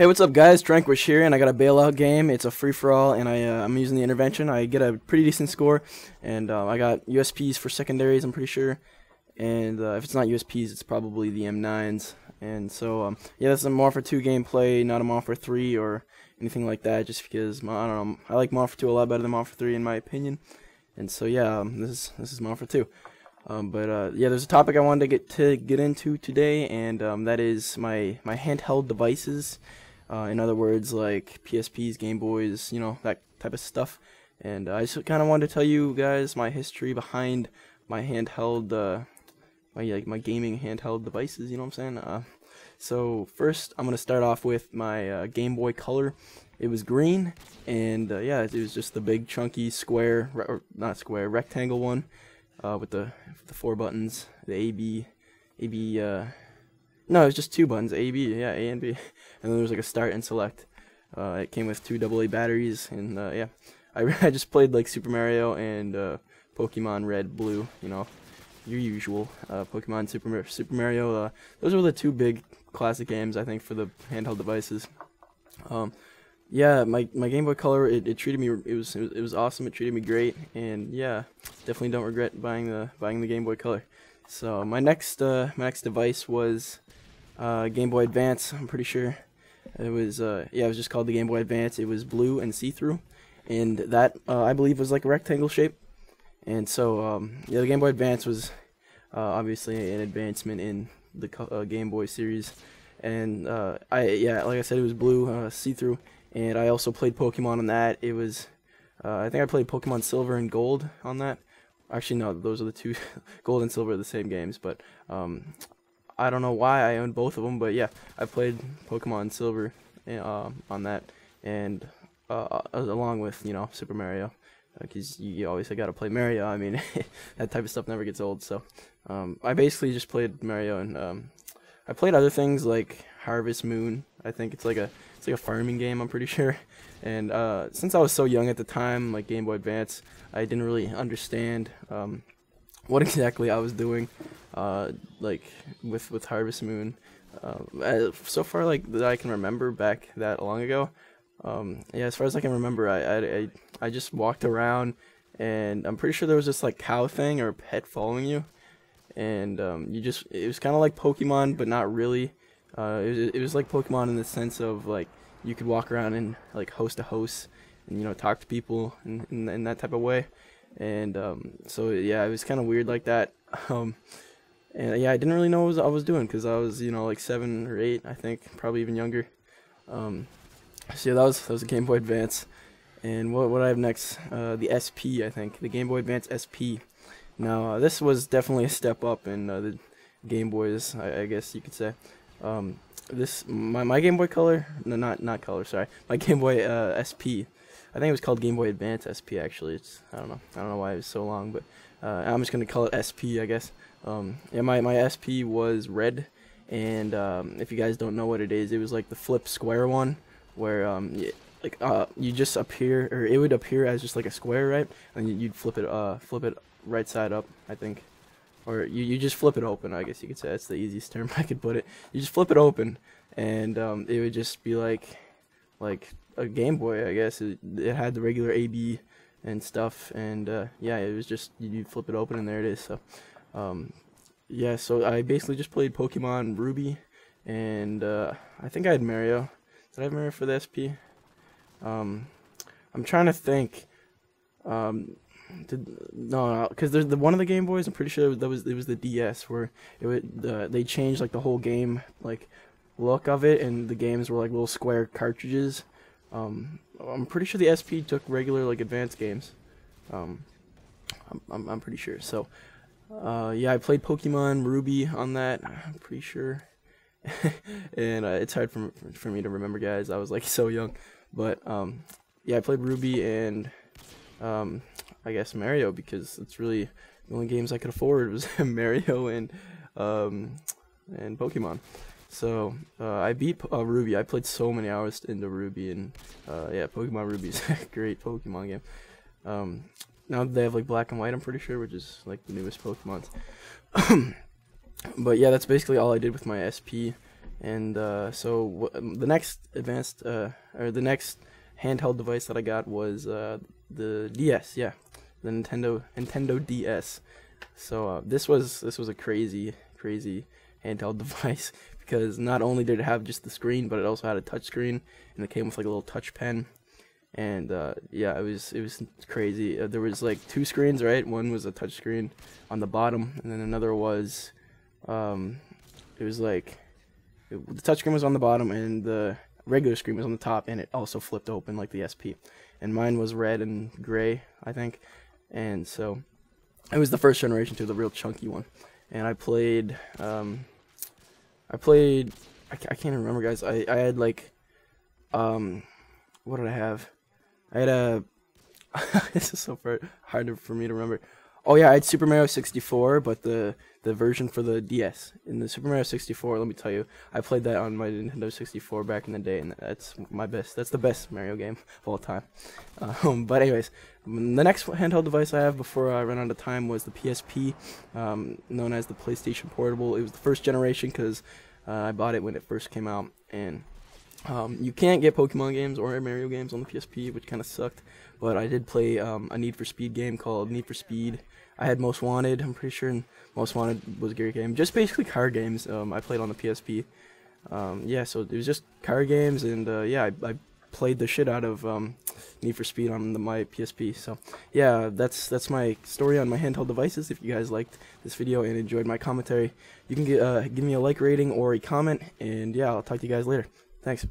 Hey, what's up, guys? Tranquish here, and I got a bailout game. It's a free-for-all, and I'm using the intervention. I get a pretty decent score, and I got USPs for secondaries, I'm pretty sure. And if it's not USPs, it's probably the M9s. And so, yeah, this is a Modern 2 gameplay, not a Modern 3 or anything like that, just because, I don't know, I like Modern 2 a lot better than Modern 3 in my opinion. And so, yeah, this is Modern 2. Yeah, there's a topic I wanted to get into today, and that is my handheld devices. In other words, like PSPs, Game Boys, you know, that type of stuff. And I just kind of wanted to tell you guys my history behind my handheld, my gaming handheld devices. You know what I'm saying? So first, I'm gonna start off with my Game Boy Color. It was green, and yeah, it was just the big chunky square, or not square, rectangle one, with the 4 buttons, the AB. No, it was just 2 buttons, A, B, yeah, A and B, and then there was like a start and select. It came with 2 AA batteries, and yeah, I just played like Super Mario and Pokemon Red, Blue, you know, your usual Pokemon, Super Mario. Those were the 2 big classic games, I think, for the handheld devices. Yeah, my Game Boy Color, it treated me, it was awesome. It treated me great, and yeah, definitely don't regret buying the Game Boy Color. So my next device was Game Boy Advance. I'm pretty sure it was yeah, it was just called the Game Boy Advance. It was blue and see-through, and that I believe was like a rectangle shape. And so yeah, the Game Boy Advance was obviously an advancement in the Game Boy series. And yeah, like I said, it was blue, see-through, and I also played Pokemon on that. It was I think I played Pokemon Silver and Gold on that. Actually, no, those are the 2. Gold and Silver are the same games, but I don't know why I owned both of them, but yeah, I played Pokemon Silver on that, and along with, you know, Super Mario, because you obviously got to play Mario. I mean, that type of stuff never gets old. So I basically just played Mario, and I played other things like Harvest Moon. I think it's like a farming game, I'm pretty sure. And since I was so young at the time, like Game Boy Advance, I didn't really understand what exactly I was doing, like with Harvest Moon. So far, like that I can remember back that long ago. Yeah, as far as I can remember, I just walked around, and I'm pretty sure there was this like cow thing or a pet following you, and it was kind of like Pokemon, but not really. It was like Pokemon in the sense of like you could walk around and like host to host, and you know, talk to people in that type of way. And so yeah, it was kind of weird like that. And yeah, I didn't really know what I was doing, because I was, you know, like 7 or 8, I think, probably even younger. So yeah, that was a Game Boy Advance. And what I have next, the SP, I think, the Game Boy Advance SP. Now this was definitely a step up in the Game Boys, I guess you could say. My Game Boy Color, no, not Color, sorry, my Game Boy SP. I think it was called Game Boy Advance SP, actually. I don't know why it was so long, but I'm just gonna call it SP, I guess. Yeah, my SP was red, and if you guys don't know what it is, it was like the flip square one, where you just appear, or it would appear as just like a square, right? And you'd flip it right side up, I think. Or you just flip it open, I guess you could say. That's the easiest term I could put it. You just flip it open, and it would just be like a Game Boy, I guess. It had the regular AB and stuff, and yeah, it was just, you flip it open and there it is. So yeah, so I basically just played Pokemon Ruby, and I think I had Mario. Did I have Mario for the SP? I'm trying to think. No, because there's one of the Game Boys, I'm pretty sure it was the DS, where they changed like the whole game like look of it, and the games were like little square cartridges. I'm pretty sure the SP took regular like advanced games. I'm pretty sure. So yeah, I played Pokemon Ruby on that, I'm pretty sure. And it's hard for me to remember, guys. I was like so young, but yeah, I played Ruby and I guess Mario, because it's really the only games I could afford was Mario and Pokemon. So I beat Ruby. I played so many hours into Ruby, and yeah, Pokemon Ruby is a great Pokemon game. Now they have like Black and White, I'm pretty sure, which is like the newest Pokemons. But yeah, that's basically all I did with my SP. And so the next the next handheld device that I got was the DS, yeah, the Nintendo DS. So this was a crazy handheld device, because not only did it have just the screen, but it also had a touch screen, and it came with like a little touch pen. And yeah, it was crazy. There was like two screens, right? One was a touch screen on the bottom, and then another was it was like the touch screen was on the bottom, and the regular screen was on the top, and it also flipped open like the SP. And mine was red and gray, I think. And so it was the first generation too, the real chunky one. And I played I can't even remember, guys. I had like what did I have? I had a this is so hard for me to remember. Oh yeah, I had Super Mario 64, but the version for the DS. In the Super Mario 64, let me tell you, I played that on my Nintendo 64 back in the day, and that's my best. That's the best Mario game of all time. But anyways, the next handheld device I have before I run out of time was the PSP, known as the PlayStation Portable. It was the first generation because I bought it when it first came out, and you can't get Pokemon games or Mario games on the PSP, which kind of sucked. But I did play a Need for Speed game called Need for Speed. I had Most Wanted, I'm pretty sure, and Most Wanted was a great game. Just basically car games I played on the PSP. Yeah, so it was just car games, and yeah, I played the shit out of Need for Speed on my PSP. So yeah, that's my story on my handheld devices. If you guys liked this video and enjoyed my commentary, you can give me a like rating or a comment, and yeah, I'll talk to you guys later. Thanks.